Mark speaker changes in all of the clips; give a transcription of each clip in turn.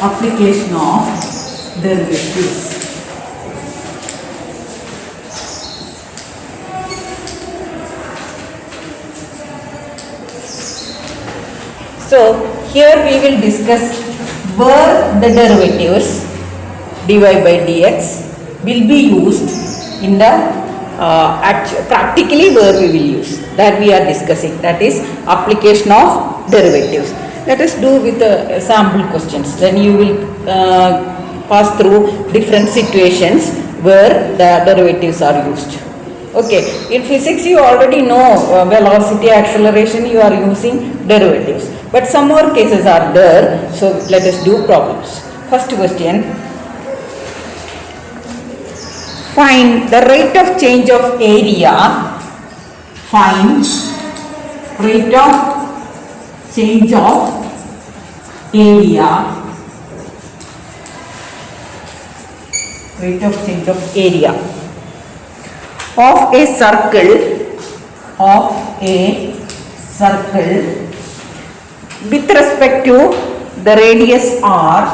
Speaker 1: application of derivatives. So here we will discuss where the derivatives dy by dx will be used in the practically where we will use, that we are discussing, that is application of derivatives. Let us do with sample questions, then you will pass through different situations where the derivatives are used. Okay, in physics you already know velocity, acceleration, you are using derivatives, but some more cases are there. So let us do problems. First question, find the rate of change of area. Find rate of change of area. Rate of change of area of a circle. Of a circle with respect to the radius r.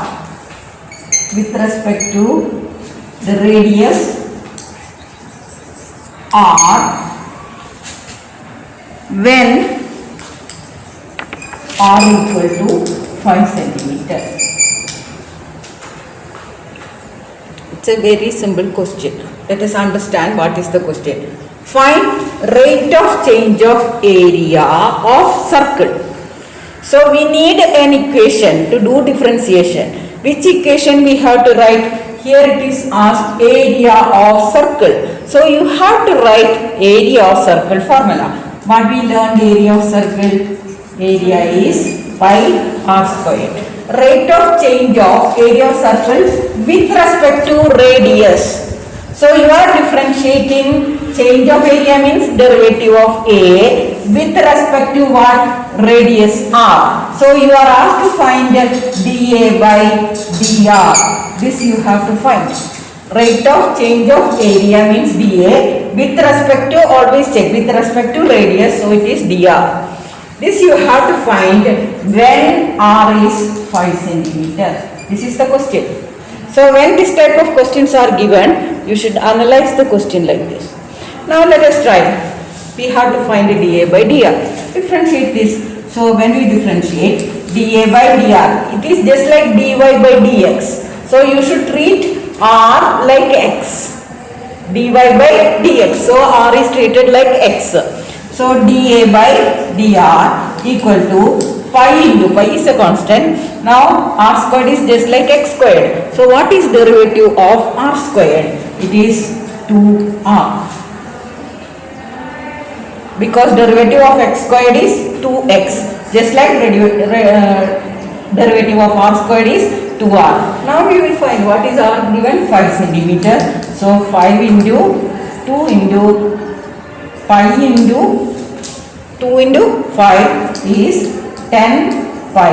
Speaker 1: With respect to the radius r when r equal to 5 centimeter. It's a very simple question. Let us understand what is the question. Find rate of change of area of circle. So we need an equation to do differentiation. Which equation we have to write? Here it is asked area of circle. So you have to write area of circle formula. What we learned area of circle? Area is pi r squared. Rate of change of area of circle with respect to radius. So you are differentiating change of area means derivative of a with respect to what? Radius r. So you are asked to find dA by dr. This you have to find. Rate of change of area means dA with respect to, always check, with respect to radius, so it is dr. This you have to find when r is 5 centimeter. This is the question. So when this type of questions are given, you should analyze the question like this. Now let us try. We have to find dA by dr. Differentiate this. So when we differentiate dA by dr, it is just like dy by dx. So you should treat r like x. dy by dx. So r is treated like x. So dA by dr equal to pi into, pi is a constant. Now r squared is just like x squared. So what is derivative of r squared? It is 2r. Because derivative of x squared is 2x. Just like derivative of r squared is 2r. Now we will find what is r given, 5 centimeter. So 5 into 2 into pi into 2 into 5 is 10 pi.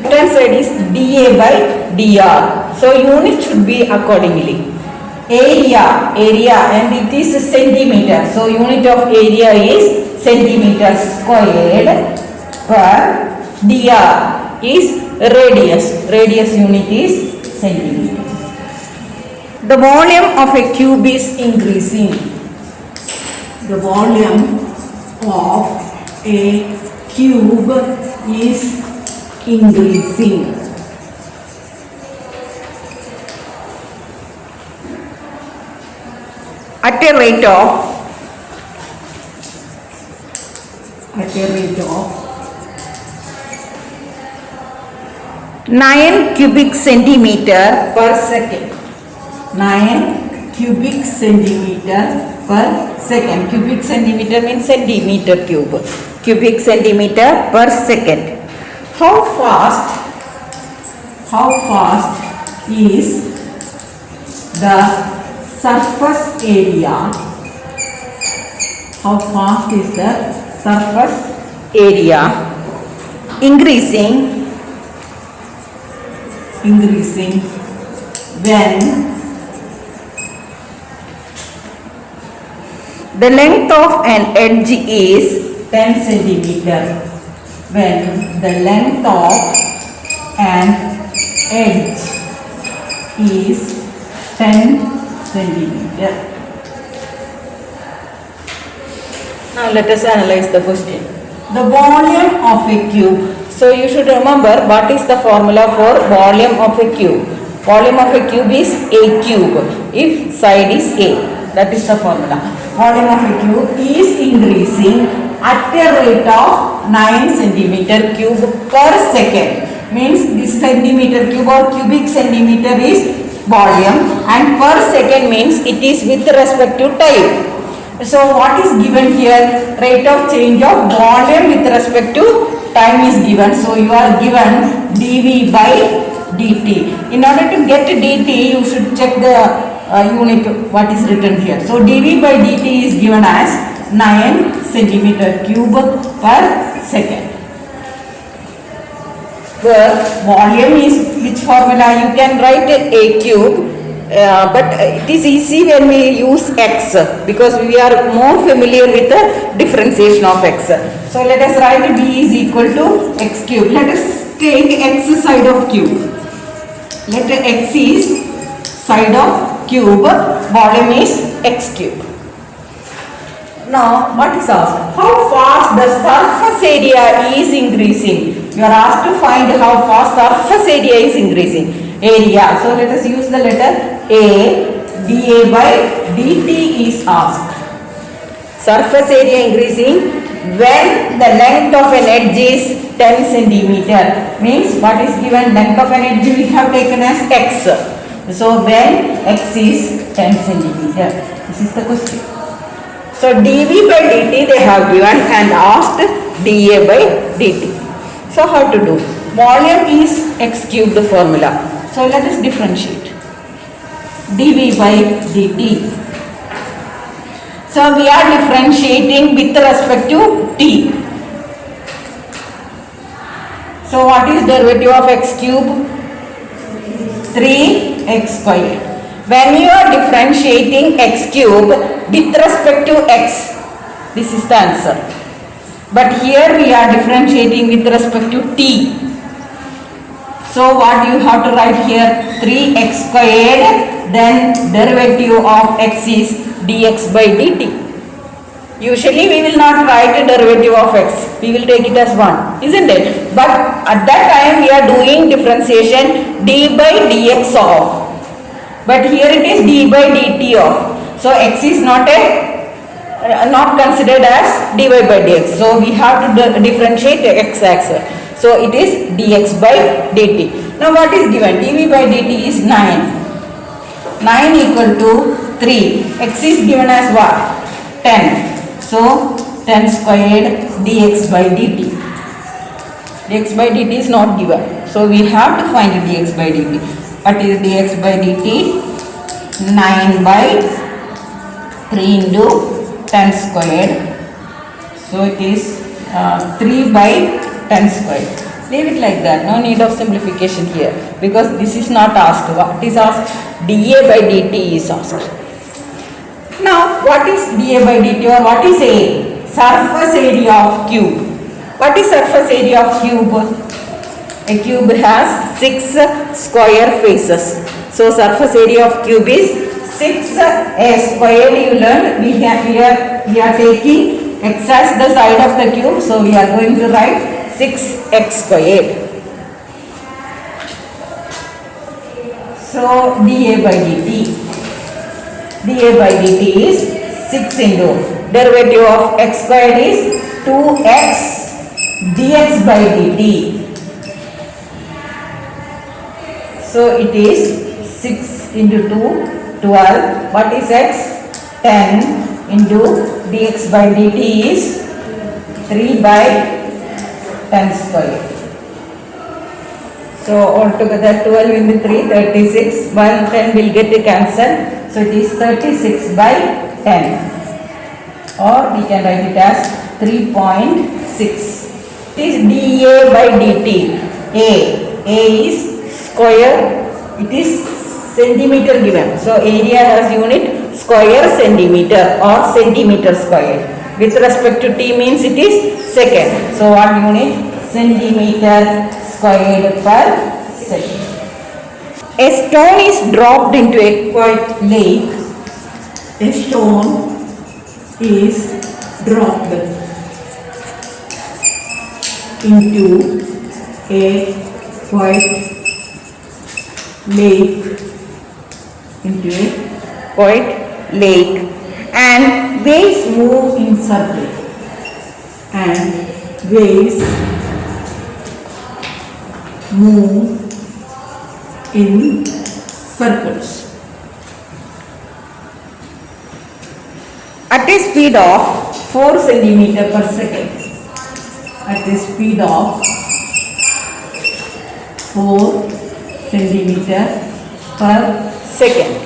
Speaker 1: Left hand side is dA by dr. So unit should be accordingly. Area, and it is centimeter. So unit of area is centimeter squared per dr is radius. Radius unit is centimeter. The volume of a cube is increasing. The volume of a cube is increasing. At a rate of 9 cubic centimeter per second. 9 cubic centimeter per second. Cubic centimeter means centimeter cube. Cubic centimeter per second. How fast is the surface area? How fast is the surface area increasing when the length of an edge is 10 centimeter. When the length of an edge is 10 centimeter. Now let us analyze the question. The volume of a cube. So you should remember what is the formula for volume of a cube. Volume of a cube is a cube if side is a. That is the formula. Volume of a cube is increasing at a rate of 9 centimeter cube per second. Means this centimeter cube or cubic centimeter is volume and per second means it is with respect to time. So what is given here? Rate of change of volume with respect to time is given. So you are given dV by dt. In order to get dt, you should check the unit what is written here. So dV by dt is given as 9 centimeter cube per second. The volume is which formula? You can write a cube. But it is easy when we use x because we are more familiar with the differentiation of x. So let us write d is equal to x cube. Let us take x side of cube. Let x is side of cube, volume is x cube. Now what is asked? How fast the surface area is increasing? You are asked to find how fast surface area is increasing. Area. So let us use the letter A. dA by dt is asked. Surface area increasing when the length of an edge is 10 centimeter. Means what is given? Length of an edge we have taken as x. So when x is 10 centimeter. This is the question. So dV by dt they have given and asked dA by dt. So how to do? Volume is x cubed formula. So let us differentiate dV by dt. So we are differentiating with respect to t. So what is derivative of x cube? 3x squared. When you are differentiating x cube with respect to x, this is the answer. But here we are differentiating with respect to t. So what you have to write here? 3x squared, then derivative of x is dx by dt. Usually we will not write a derivative of x. We will take it as 1, isn't it? But at that time we are doing differentiation d by dx of. But here it is d by dt of. So x is not considered as dy by dx. So we have to differentiate x axis. So it is dx by dt. Now what is given? dv by dt is 9. 9 equal to 3. X is given as what? 10. So 10 squared dx by dt. Dx by dt is not given. So we have to find dx by dt. What is dx by dt? 9 by 3 into 10 squared. So it is 3 by 10 squared. Leave it like that. No need of simplification here because this is not asked. What is asked? dA by dt is asked. Now what is dA by dt or what is A? Surface area of cube. What is surface area of cube? A cube has 6 square faces. So surface area of cube is 6a squared. You learned we are taking x as the side of the cube. So we are going to write 6x squared. So dA by dt. dA by dt is 6 into derivative of x squared is 2x dx by dt. So it is 6 into 2, 12. What is x? 10 into dx by dt is 3 by 10 square. So altogether 12 into 3, 36. 1, 10 will get cancelled. So it is 36 by 10. Or we can write it as 3.6. It is dA by dt. A is square. It is centimeter given. So area has unit square centimeter or centimeter square. With respect to t means it is second. So what unit? Centimeter squared per second. A stone is dropped into a quiet lake. A stone is dropped into a quiet lake, and waves move in circle, and waves move in circles at a speed of 4 centimeter per second. At a speed of 4 centimeter per second.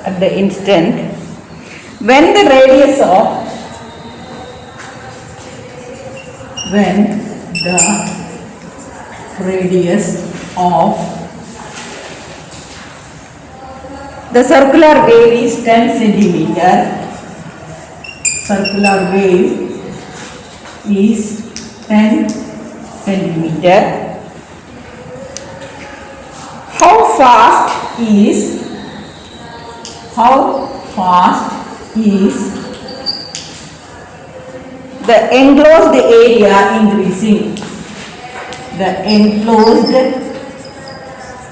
Speaker 1: At the instant when the radius of the circular wave is 10 centimeter. Circular wave is 10 centimeter. How fast is the enclosed area increasing? The enclosed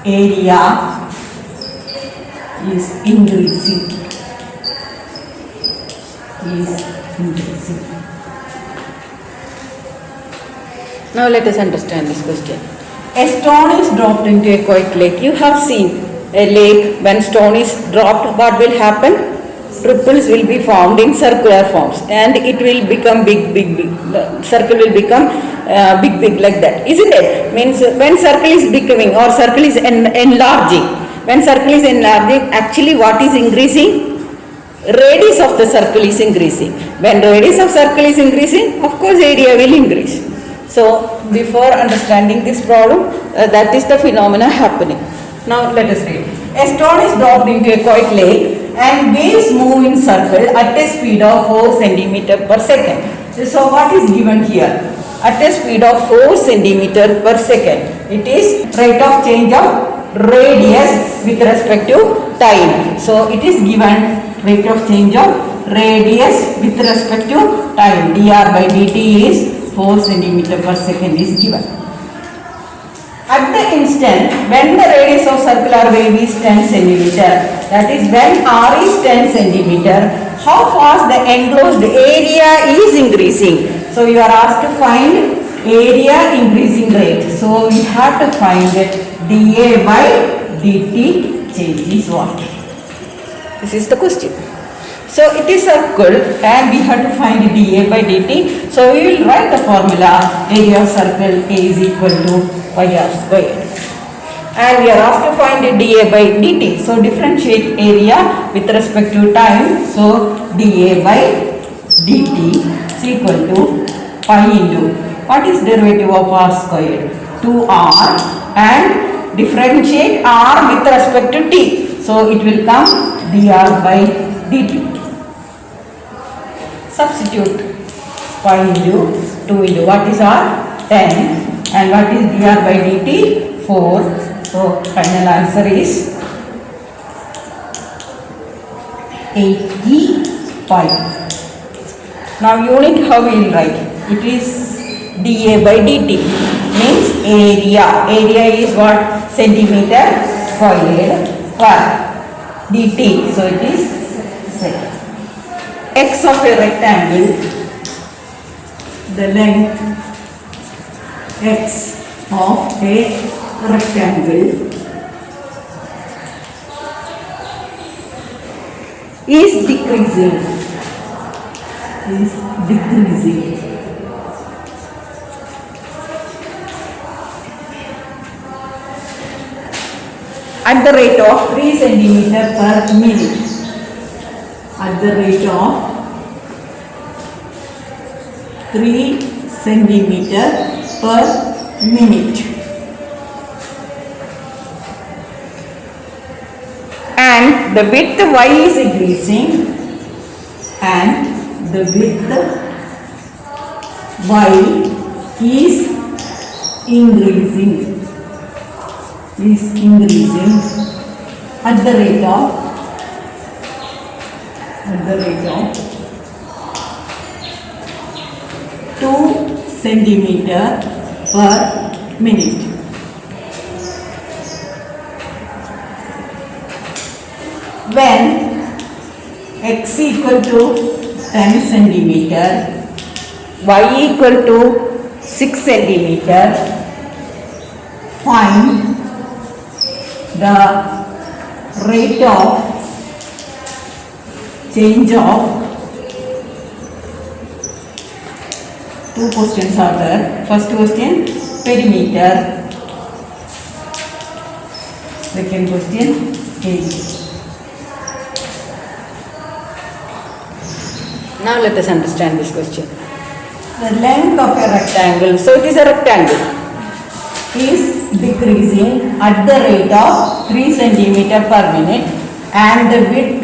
Speaker 1: area is increasing. Now let us understand this question. A stone is dropped into a quiet lake. You have seen a lake. When stone is dropped, what will happen? Ripples will be formed in circular forms, and it will become big. The circle will become big like that, isn't it? Means when circle is becoming or circle is enlarging. When circle is enlarging, actually what is increasing? Radius of the circle is increasing. When radius of circle is increasing, of course area will increase. So before understanding this problem, that is the phenomena happening. Now let us read. A stone is dropped into a quiet lake and waves move in circle at a speed of 4 centimeter per second. So what is given here? At a speed of 4 centimeter per second. It is rate of change of radius with respect to time. So it is given rate of change of radius with respect to time. dr by dt is 4 centimeter per second is given. At the instant when the radius of circular wave is 10 centimeter, that is when r is 10 centimeter, how fast the enclosed area is increasing? So you are asked to find area increasing rate. So we have to find that dA by dt change is what? This is the question. So it is circle and we have to find dA by dt. So we will write the formula area of circle A is equal to pi r squared. And we are asked to find dA by dt. So differentiate area with respect to time. So dA by dt is equal to pi into, what is derivative of r squared? 2r, and differentiate r with respect to t. So it will come dr by dt. Substitute pi into 2 into, what is r? 10, and what is dr by dt? 4. So final answer is 85. Now unit how we will write? It is dA by dt, means area. Area is what? Centimeter squared per dt. So it is second. X of a rectangle, the length x of a rectangle is decreasing. At the rate of 3 centimeter per minute. At the rate of 3 centimeter per minute. And the width y is increasing, and the width y is increasing at the rate of 2 centimeter per minute. When x equal to 10 centimeter, y equal to 6 centimeter, find the rate of change of. Two questions are there. First question, perimeter. Second question, area. Now let us understand this question. The length of a rectangle, so it is a rectangle, is decreasing at the rate of 3 centimeter per minute, and the width,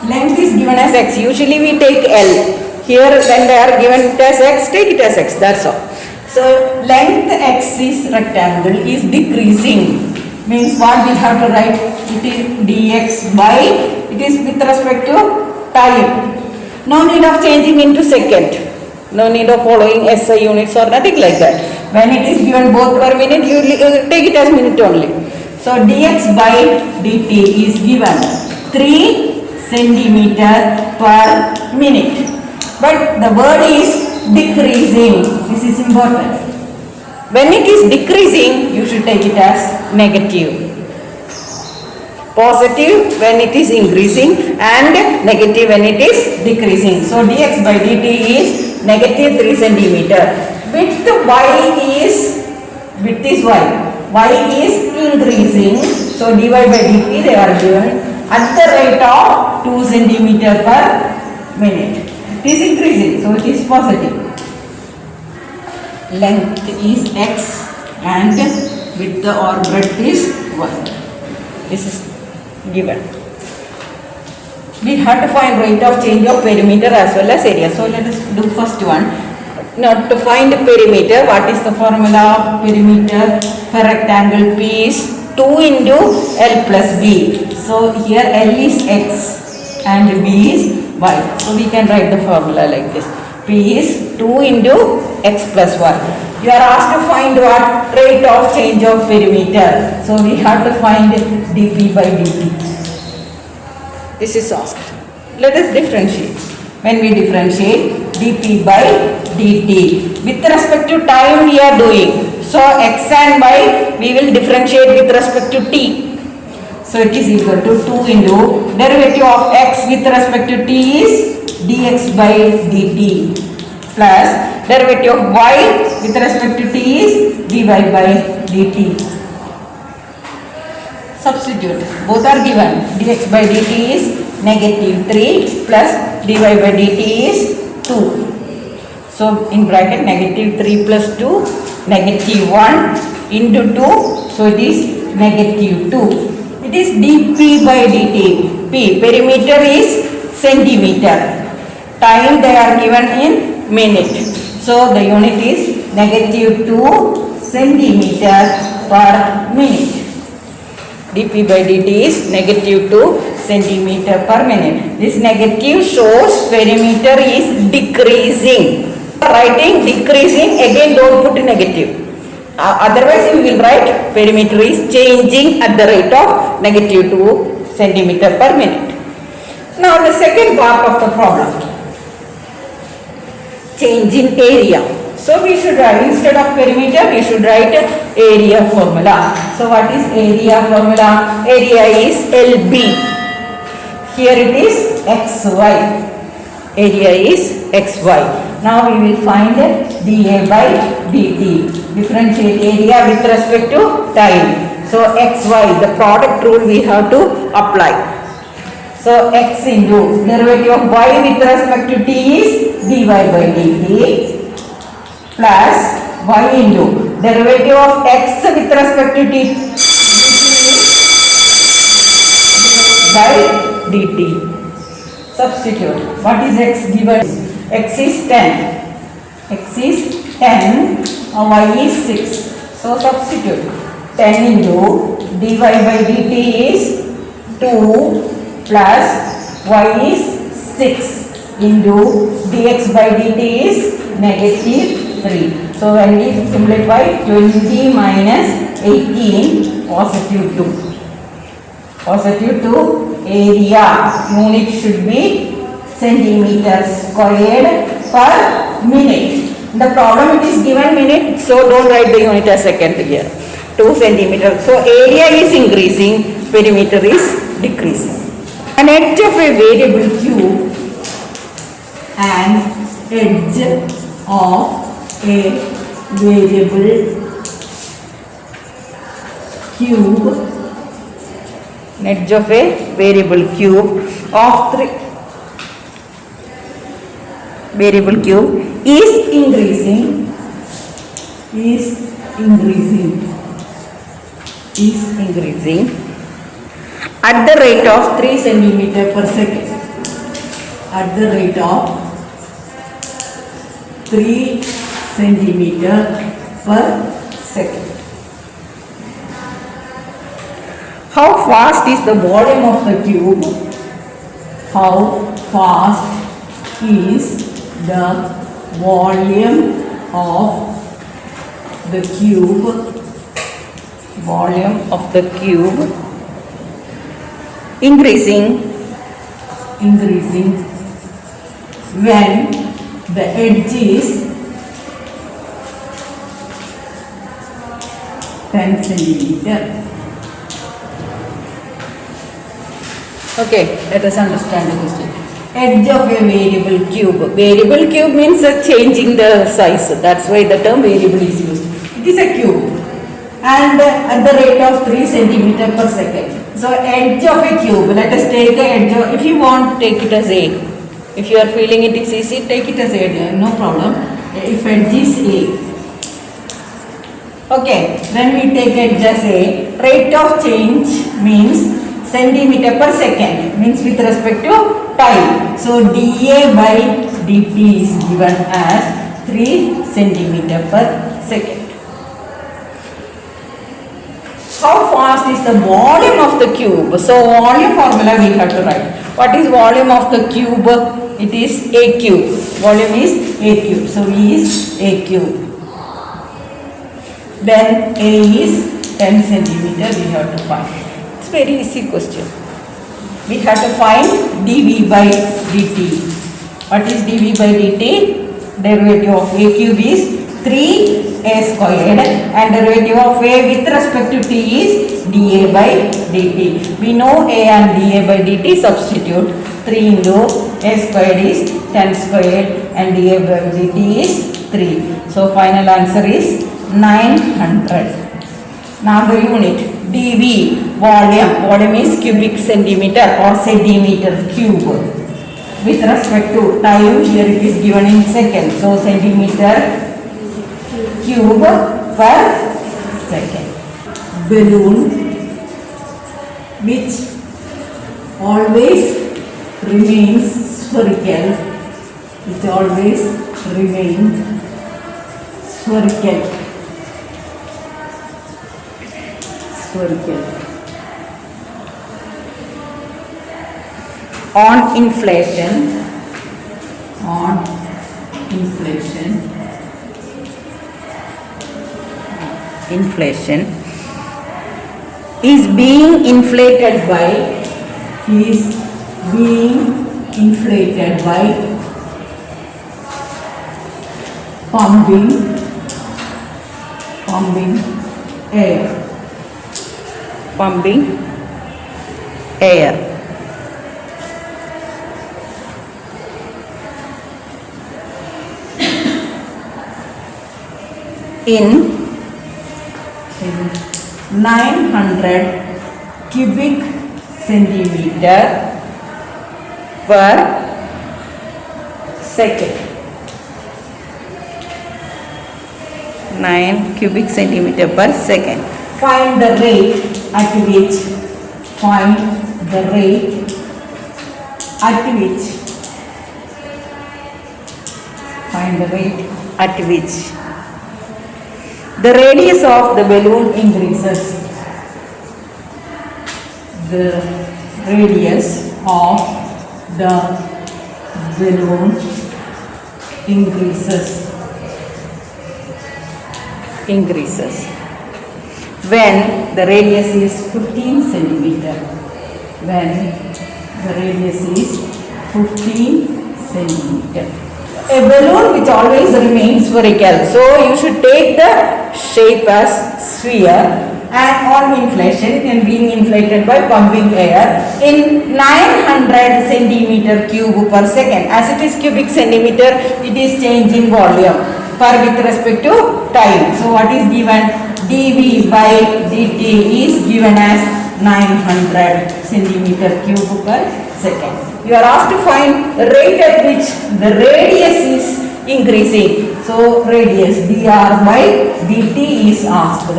Speaker 1: length is given as x. Usually we take L. Here when they are given it as x, take it as x, that's all. So length x is rectangle is decreasing, means what we have to write? It is dx by, it is with respect to time. No need of changing into second. No need of following SI units or nothing like that. When it is given both per minute, you take it as minute only. So dx by dt is given 3 centimeter per minute. But the word is decreasing. This is important. When it is decreasing, you should take it as negative. Positive when it is increasing and negative when it is decreasing. So dx by dt is negative 3 centimeter. Width y is y. Y is increasing. So dy by dt they are given at the rate of 2 centimeter per minute. It is increasing, so it is positive. Length is x and width or breadth is y. This is given. We have to find rate of change of perimeter as well as area. So let us do first one. Now to find perimeter, what is the formula of perimeter for rectangle? P is 2 into L plus B. So here L is x and B is y. So we can write the formula like this. P is 2 into x plus y. You are asked to find what? Rate of change of perimeter. So we have to find dp by dt. This is asked. Let us differentiate. When we differentiate dp by dt, with respect to time we are doing. So x and y we will differentiate with respect to t. So it is equal to 2 into derivative of x with respect to t is dx by dt plus derivative of y with respect to t is dy by dt. Substitute. Both are given. Dx by dt is negative 3 plus dy by dt is 2. So in bracket negative 3 plus 2, negative 1 into 2. So it is negative 2. It is dp by dt. P, perimeter is centimeter. Time they are given in minute. So the unit is negative 2 centimeter per minute. dp by dt is negative 2 centimeter per minute. This negative shows perimeter is decreasing. Writing decreasing, again don't put negative. Otherwise you will write perimeter is changing at the rate of negative 2 centimeter per minute. Now the second part of the problem, change in area. So we should write, instead of perimeter we should write area formula. So what is area formula? Area is LB. Here it is XY. Area is XY. Now we will find dA by dt. Differentiate area with respect to time. So XY, the product rule we have to apply. So x into derivative of y with respect to t is dy by dt plus y into derivative of x with respect to t by dt. Substitute. What is x given? X is 10. X is 10, y is 6. So substitute 10 into dy by dt is 2 plus y is 6 into dx by dt is negative 3. So when we simplify 20 minus 18 positive 2. Positive 2 area unit should be centimeter squared per minute. The problem it is given minute, so don't write the unit as second here. 2 centimeter. So area is increasing, perimeter is decreasing. An edge of a variable cube, an edge of a variable cube, edge of a variable cube of 3 variable cube is increasing at the rate of 3 centimeter per second. At the rate of 3 centimeter per second. How fast is the volume of the cube? How fast is the volume of the cube? Volume of the cube increasing when the edge is 10 centimeter. Okay, let us understand the question. Edge of a variable cube. Variable cube means changing the size. That's why the term variable is used. It is a cube and at the rate of 3 centimeter per second. So edge of a cube, let us take the edge of, if you want take it as A. If you are feeling it is easy, take it as A, no problem. If edge is A. Okay, when we take edge as A, rate of change means centimeter per second, means with respect to time. So dA by dt is given as 3 centimeter per second. How fast is the volume of the cube? So volume formula we have to write. What is volume of the cube? It is A cube. Volume is A cube. So V is A cube. Then A is 10 centimeter we have to find. It's very easy question. We have to find dV by dt. What is dV by dt? Derivative of A cube is 3a squared and derivative of a with respect to t is dA by dt. We know a and dA by dt, substitute 3 into a squared is 10 squared and dA by dt is 3. So final answer is 900. Now the unit dV, volume is cubic centimeter or centimeter cube. With respect to time, here it is given in seconds. So centimeter cube per second. Balloon which always remains spherical, on inflation is being inflated by pumping air. In 900 cubic centimeter per second. 9 cubic centimeter per second. Find the rate at which find the rate at which the radius of the balloon increases. The radius of the balloon increases when the radius is 15 centimeter. When the radius is 15 centimeter. A balloon which always remains spherical. So you should take the shape as sphere, and on inflation and being inflated by pumping air in 900 centimeter cube per second. As it is cubic centimeter, it is changing volume per with respect to time. So what is given? dV by dt is given as 900 centimeter cube per second. You are asked to find the rate at which the radius is increasing. So radius dr by dt is asked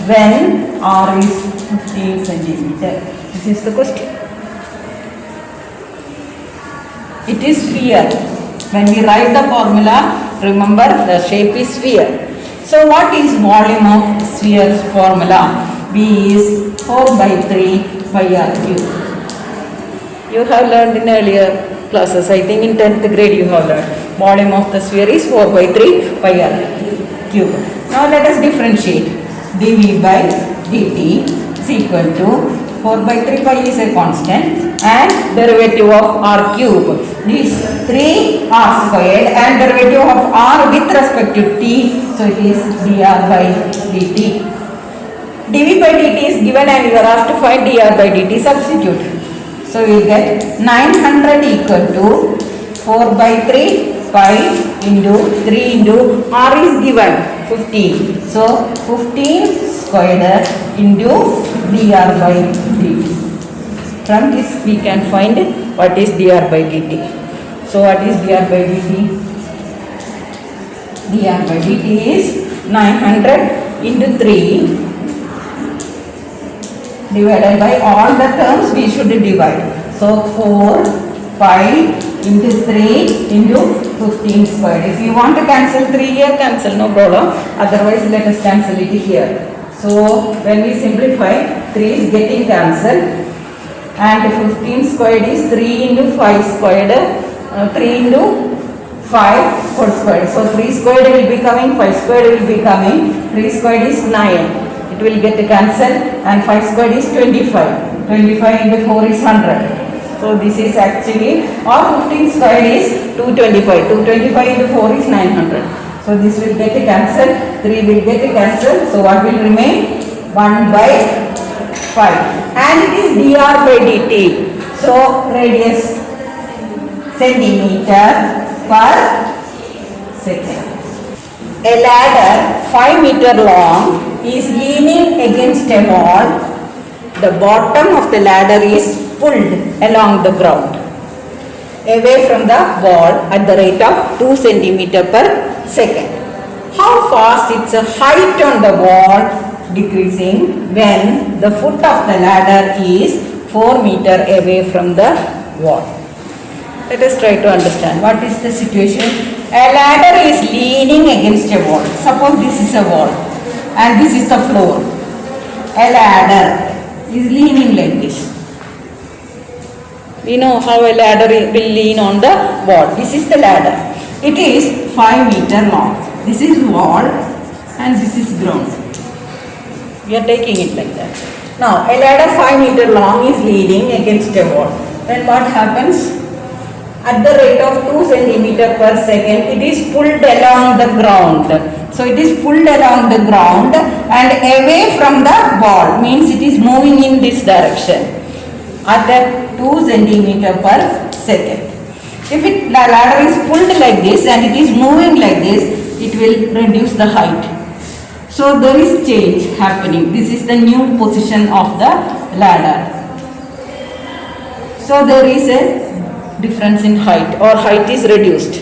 Speaker 1: when r is 15 centimeter. This is the question. It is sphere. When we write the formula, remember the shape is sphere. So what is volume of sphere's formula? V is 4 by 3 pi r cube. You have learned in earlier classes. I think in 10th grade you have learned. Volume of the sphere is 4 by 3 pi r cube. Now let us differentiate. dV by dt is equal to 4 by 3 pi is a constant and derivative of r cube is 3 r squared and derivative of r with respect to t, so it is dr by dt. dV by dt is given and you are asked to find dr by dt. Substitute. So we will get 900 equal to 4 by 3 pi into 3 into r is given 15. So 15 squared into dr by dt. From this we can find what is dr by dt. So what is dr by dt? dr by dt is 900 into 3 divided by all the terms we should divide. So 4 pi into 3 into 15 squared. If you want to cancel 3 here, cancel, no problem. Otherwise let us cancel it here. So when we simplify, 3 is getting cancelled and 15 squared is 3 into 5 squared, 3 into 5 whole squared. So 3 squared will be coming, 5 squared will be coming, 3 squared is 9. It will get cancelled and 5 squared is 25. 25 into 4 is 100. So this is actually, or 15 squared is 225. 225 into 4 is 900. So this will get cancelled, 3 will get cancelled. So what will remain? 1 by 5. And it is dr by dt. So radius centimeter per second. A ladder 5 meter long is leaning against a wall. The bottom of the ladder is pulled along the ground away from the wall at the rate of 2 centimeter per second. How fast its height on the wall decreasing when the foot of the ladder is 4 meter away from the wall? Let us try to understand what is the situation. A ladder is leaning against a wall. Suppose this is a wall and this is the floor. A ladder is leaning like this. We know how a ladder will lean on the wall. This is the ladder. It is 5 meter long. This is wall and this is ground. We are taking it like that. Now a ladder 5 meter long is leaning against a wall. Then what happens? At the rate of 2 centimeter per second, it is pulled along the ground. So it is pulled along the ground and away from the wall, means it is moving in this direction at 2 centimeter per second. If the ladder is pulled like this and it is moving like this, it will reduce the height. So there is change happening. This is the new position of the ladder. So there is a difference in height, or height is reduced.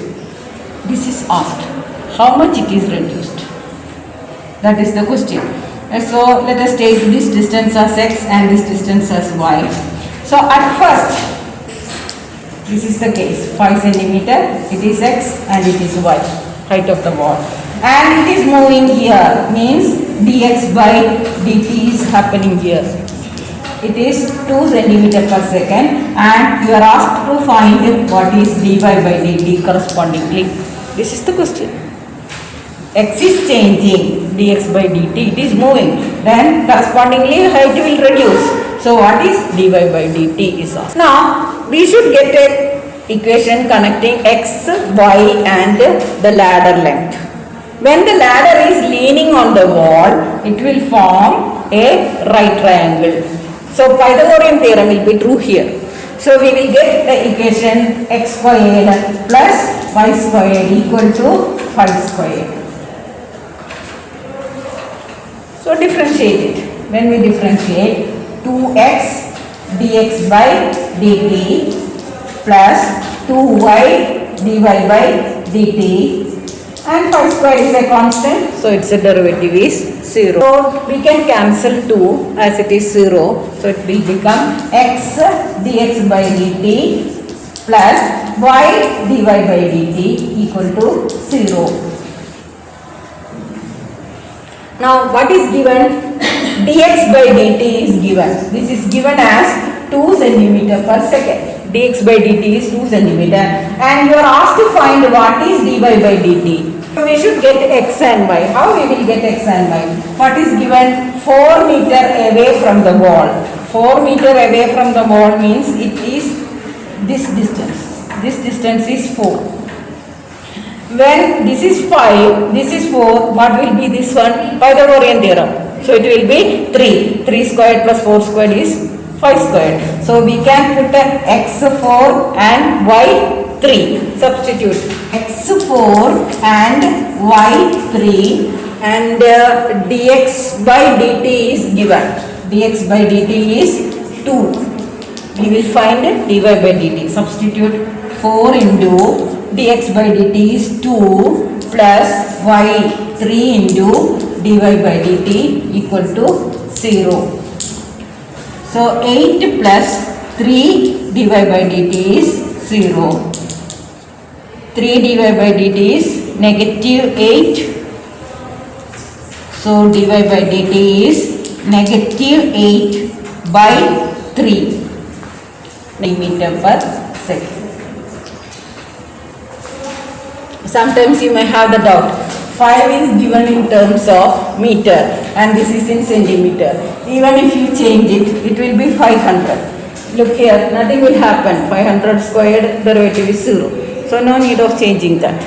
Speaker 1: This is asked. How much it is reduced? That is the question. So let us take this distance as x and this distance as y. So at first, this is the case, 5 centimeter, it is x and it is y. height of the wall. And it is moving here, means dx by dt is happening here. It is 2 centimeter per second, and you are asked to find what is dy by dt correspondingly. This is the question. X is changing, dx by dt, it is moving. Then correspondingly height will reduce. So what is dy by dt is asked. Now we should get a equation connecting x, y and the ladder length. When the ladder is leaning on the wall, it will form a right triangle. So Pythagorean theorem will be true here. So we will get the equation x squared plus y squared equal to 5 squared. So differentiate it. When we differentiate, 2x dx by dt plus 2y dy by dt, and 5 square is a constant, so its derivative is 0. So we can cancel 2 as it is 0. So it will become x dx by dt plus y dy by dt equal to 0. Now what is given? dx by dt is given. This is given as 2 centimeter per second. Dx by dt is 2 centimeter, and you are asked to find what is dy by dt. So we should get x and y. How we will get x and y? What is given? 4 meter away from the wall. 4 meter away from the wall means it is this distance. This distance is 4. When this is 5, this is 4, what will be this one? Pythagorean theorem. So it will be 3. 3 squared plus 4 squared is 5 squared. So we can put x 4 and y 3. Substitute x4 and y3, and dx by dt is given. Dx by dt is 2. We will find dy by dt. Substitute 4 into dx by dt is 2 plus y3 into dy by dt equal to 0. So 8 plus 3 dy by dt is 0. 3 dy by dt is negative 8. So dy by dt is negative 8 by 3 meter per second. Sometimes you may have the doubt. 5 is given in terms of meter and this is in centimeter. Even if you change it, it will be 500. Look here, nothing will happen. 500 squared derivative is 0. So no need of changing that.